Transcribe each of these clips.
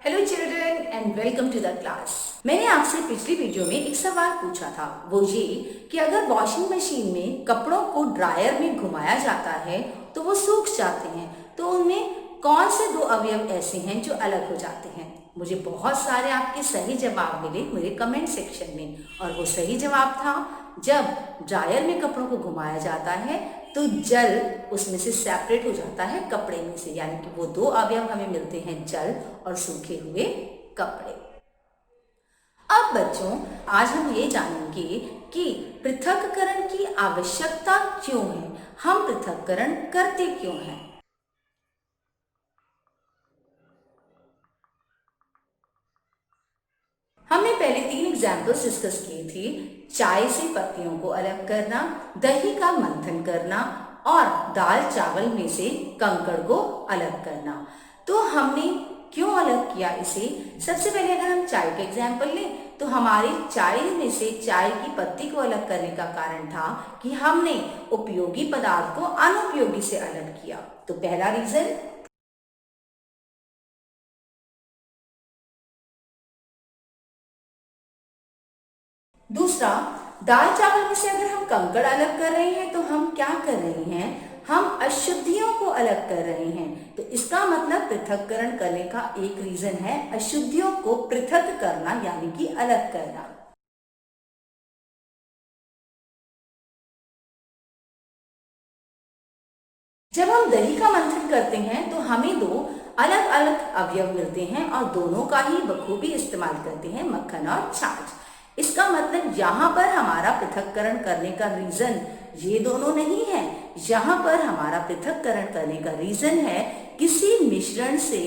Hello children and welcome to the class. मैंने आपसे पिछली वीडियो में एक सवाल पूछा था, वो ये कि अगर वॉशिंग मशीन में कपड़ों को ड्रायर में घुमाया जाता है तो वो सूख जाते हैं, तो उनमें कौन से दो अवयव ऐसे हैं जो अलग हो जाते हैं। मुझे बहुत सारे आपके सही जवाब मिले मेरे कमेंट सेक्शन में, और वो सही जवाब था जब ड्रायर में कपड़ों को घुमाया जाता है तो जल उसमें से सेपरेट हो जाता है कपड़े में से, यानी कि वो दो अवयव हमें मिलते हैं, जल और सूखे हुए कपड़े। अब बच्चों, आज हम ये जानेंगे कि पृथक्करण की आवश्यकता क्यों है, हम पृथक्करण करते क्यों हैं। हमने पहले 3 एग्जाम्पल्स डिस्कस किए थे, चाय से पत्तियों को अलग करना, दही का मंथन करना और दाल चावल में से कंकड़ को अलग करना। तो हमने क्यों अलग किया इसे? सबसे पहले अगर हम चाय का एग्जाम्पल लें तो हमारी चाय में से चाय की पत्ती को अलग करने का कारण था कि हमने उपयोगी पदार्थ को अनुपयोगी से अलग किया। तो पहला रीजन। दूसरा, दाल चावल में से अगर हम कंकड़ अलग कर रहे हैं तो हम क्या कर रहे हैं, हम अशुद्धियों को अलग कर रहे हैं। तो इसका मतलब पृथक्करण करने का एक रीजन है अशुद्धियों को पृथक करना, यानी कि अलग करना। जब हम दही का मंथन करते हैं तो हमें दो अलग अलग अवयव मिलते हैं और दोनों का ही बखूबी इस्तेमाल करते हैं, मक्खन और छाछ। इसका मतलब यहाँ पर हमारा पृथक्करण करने का रीजन ये दोनों नहीं है, यहाँ पर हमारा पृथक्करण करने का रीजन है किसी मिश्रण से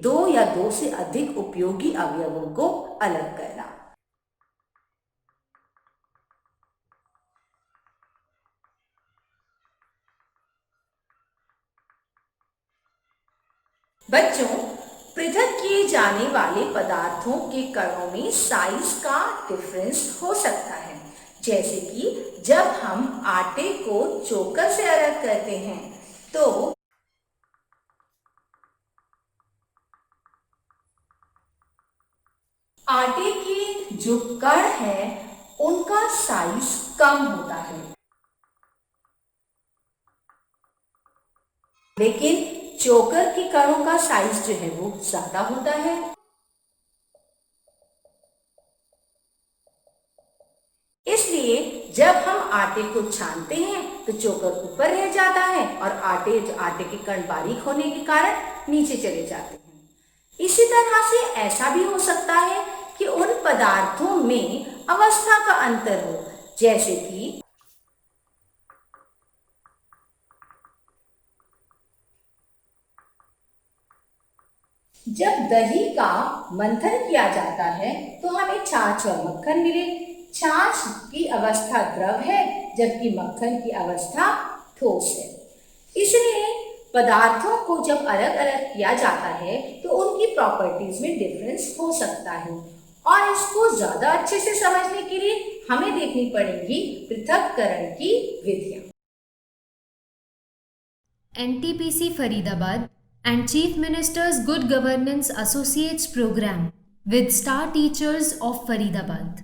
दो या दो से अधिक उपयोगी अवयवों को अलग करना। बच्चों, पृथक किए जाने वाले पदार्थों के कणों में साइज का डिफरेंस हो सकता है, जैसे कि जब हम आटे को चोकर से अलग करते हैं तो आटे के जो कण हैं उनका साइज कम होता है, लेकिन चोकर के कणों का साइज जो है वो ज्यादा होता है। इसलिए जब हम आटे को छानते हैं तो चोकर ऊपर रह जाता है और आटे के कण बारीक होने के कारण नीचे चले जाते हैं। इसी तरह से ऐसा भी हो सकता है कि उन पदार्थों में अवस्था का अंतर हो, जैसे कि जब दही का मंथन किया जाता है तो हमें छाछ और मक्खन मिले। छाछ की अवस्था द्रव है जबकि मक्खन की अवस्था ठोस है। इसलिए पदार्थों को जब अलग अलग किया जाता है तो उनकी प्रॉपर्टीज में डिफरेंस हो सकता है, और इसको ज्यादा अच्छे से समझने के लिए हमें देखनी पड़ेगी पृथक्करण की विधियां। NTPC Faridabad and Chief Minister's Good Governance Associates Program with Star Teachers of Faridabad.